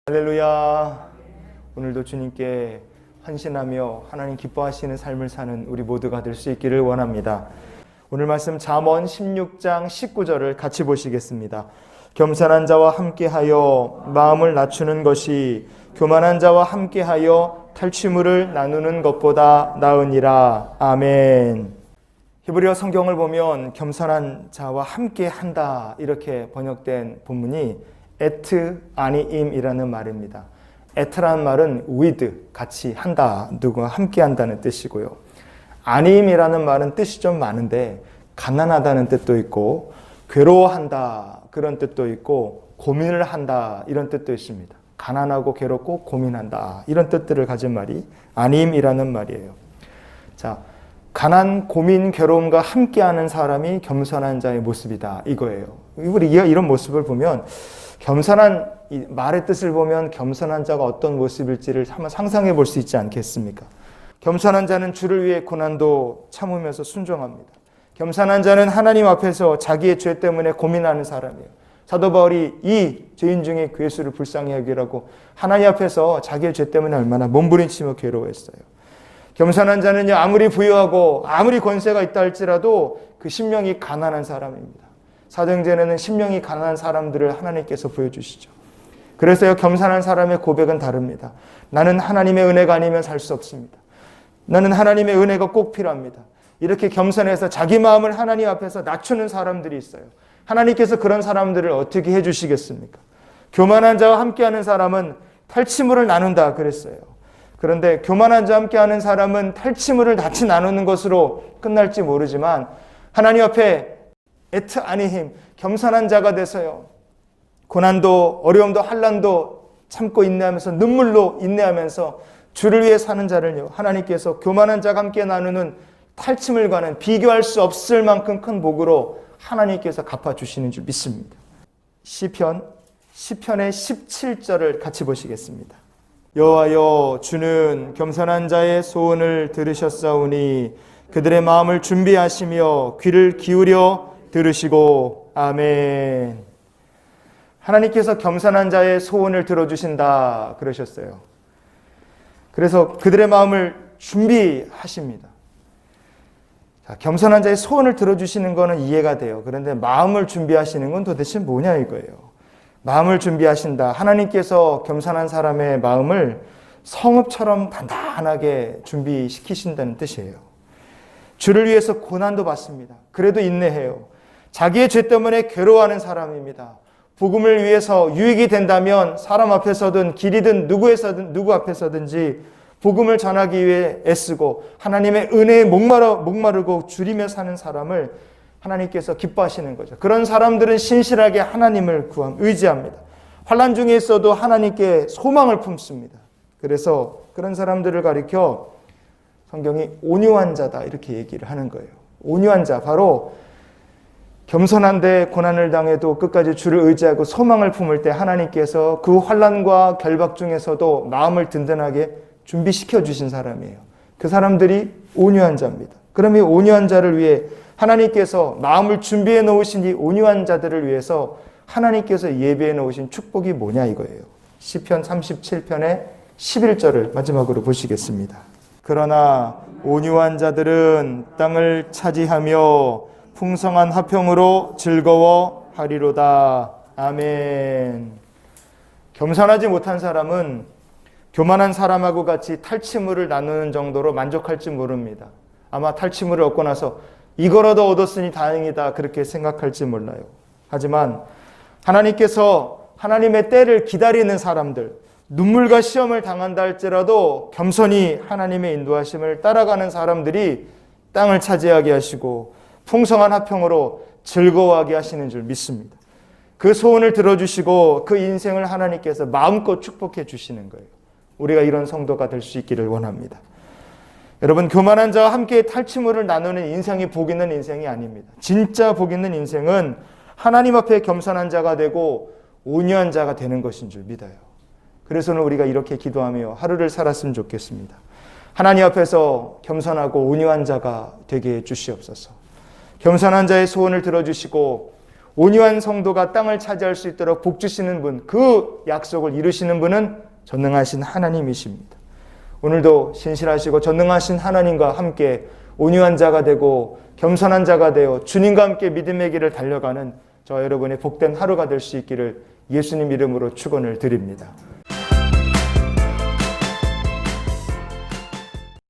할렐루야. 오늘도 주님께 헌신하며 하나님 기뻐하시는 삶을 사는 우리 모두가 될 수 있기를 원합니다. 오늘 말씀 잠언 16장 19절을 같이 보시겠습니다. 겸손한 자와 함께하여 마음을 낮추는 것이 교만한 자와 함께하여 탈취물을 나누는 것보다 나으니라. 아멘. 히브리어 성경을 보면 겸손한 자와 함께한다 이렇게 번역된 본문이 에트 아니임이라는 말입니다. 에트라는 말은 with, 같이 한다, 누구와 함께 한다는 뜻이고요. 아니임이라는 말은 뜻이 좀 많은데 가난하다는 뜻도 있고 괴로워한다 그런 뜻도 있고 고민을 한다 이런 뜻도 있습니다. 가난하고 괴롭고 고민한다 이런 뜻들을 가진 말이 아니임이라는 말이에요. 자, 가난, 고민, 괴로움과 함께하는 사람이 겸손한 자의 모습이다 이거예요. 우리가 이런 모습을 보면 겸손한 말의 뜻을 보면 겸손한 자가 어떤 모습일지를 한번 상상해 볼 수 있지 않겠습니까? 겸손한 자는 주를 위해 고난도 참으면서 순종합니다. 겸손한 자는 하나님 앞에서 자기의 죄 때문에 고민하는 사람이에요. 사도 바울이 이 죄인 중에 괴수를 불쌍히 여기라고 하나님 앞에서 자기의 죄 때문에 얼마나 몸부림치며 괴로워했어요. 겸손한 자는요, 아무리 부유하고 아무리 권세가 있다 할지라도 그 심령이 가난한 사람입니다. 사도행전에는 심령이 가난한 사람들을 하나님께서 보여주시죠. 그래서요, 겸손한 사람의 고백은 다릅니다. 나는 하나님의 은혜가 아니면 살 수 없습니다. 나는 하나님의 은혜가 꼭 필요합니다. 이렇게 겸손해서 자기 마음을 하나님 앞에서 낮추는 사람들이 있어요. 하나님께서 그런 사람들을 어떻게 해주시겠습니까? 교만한 자와 함께하는 사람은 탈취물을 나눈다 그랬어요. 그런데 교만한 자와 함께하는 사람은 탈취물을 같이 나누는 것으로 끝날지 모르지만 하나님 앞에 에트 아니힘, 겸손한 자가 돼서요, 고난도 어려움도 환난도 참고 인내하면서 눈물로 인내하면서 주를 위해 사는 자를요, 하나님께서 교만한 자가 함께 나누는 탈취물과는 비교할 수 없을 만큼 큰 복으로 하나님께서 갚아주시는 줄 믿습니다. 시편의 17절을 같이 보시겠습니다. 여호와여, 주는 겸손한 자의 소원을 들으셨사오니 그들의 마음을 준비하시며 귀를 기울여 들으시고. 아멘. 하나님께서 겸손한 자의 소원을 들어주신다 그러셨어요. 그래서 그들의 마음을 준비하십니다. 자, 겸손한 자의 소원을 들어주시는 것은 이해가 돼요. 그런데 마음을 준비하시는 건 도대체 뭐냐 이거예요. 마음을 준비하신다. 하나님께서 겸손한 사람의 마음을 성읍처럼 단단하게 준비시키신다는 뜻이에요. 주를 위해서 고난도 받습니다. 그래도 인내해요. 자기의 죄 때문에 괴로워하는 사람입니다. 복음을 위해서 유익이 된다면 사람 앞에서든 길이든 누구 앞에서든지 복음을 전하기 위해 애쓰고 하나님의 은혜에 목마르고 줄이며 사는 사람을 하나님께서 기뻐하시는 거죠. 그런 사람들은 신실하게 하나님을 의지합니다. 환난 중에 있어도 하나님께 소망을 품습니다. 그래서 그런 사람들을 가리켜 성경이 온유한 자다 이렇게 얘기를 하는 거예요. 온유한 자, 바로 겸손한데 고난을 당해도 끝까지 주를 의지하고 소망을 품을 때 하나님께서 그 환난과 결박 중에서도 마음을 든든하게 준비시켜 주신 사람이에요. 그 사람들이 온유한 자입니다. 그럼 이 온유한 자를 위해 하나님께서 마음을 준비해 놓으신 이 온유한 자들을 위해서 하나님께서 예배해 놓으신 축복이 뭐냐 이거예요. 시편 37편의 11절을 마지막으로 보시겠습니다. 그러나 온유한 자들은 땅을 차지하며 풍성한 화평으로 즐거워하리로다. 아멘. 겸손하지 못한 사람은 교만한 사람하고 같이 탈취물을 나누는 정도로 만족할지 모릅니다. 아마 탈취물을 얻고 나서 이거라도 얻었으니 다행이다 그렇게 생각할지 몰라요. 하지만 하나님께서 하나님의 때를 기다리는 사람들, 눈물과 시험을 당한다 할지라도 겸손히 하나님의 인도하심을 따라가는 사람들이 땅을 차지하게 하시고 풍성한 화평으로 즐거워하게 하시는 줄 믿습니다. 그 소원을 들어주시고 그 인생을 하나님께서 마음껏 축복해 주시는 거예요. 우리가 이런 성도가 될 수 있기를 원합니다. 여러분, 교만한 자와 함께 탈취물을 나누는 인생이 복 있는 인생이 아닙니다. 진짜 복 있는 인생은 하나님 앞에 겸손한 자가 되고 온유한 자가 되는 것인 줄 믿어요. 그래서는 우리가 이렇게 기도하며 하루를 살았으면 좋겠습니다. 하나님 앞에서 겸손하고 온유한 자가 되게 해 주시옵소서. 겸손한 자의 소원을 들어주시고 온유한 성도가 땅을 차지할 수 있도록 복 주시는 분, 그 약속을 이루시는 분은 전능하신 하나님이십니다. 오늘도 신실하시고 전능하신 하나님과 함께 온유한 자가 되고 겸손한 자가 되어 주님과 함께 믿음의 길을 달려가는 저 여러분의 복된 하루가 될 수 있기를 예수님 이름으로 축원을 드립니다.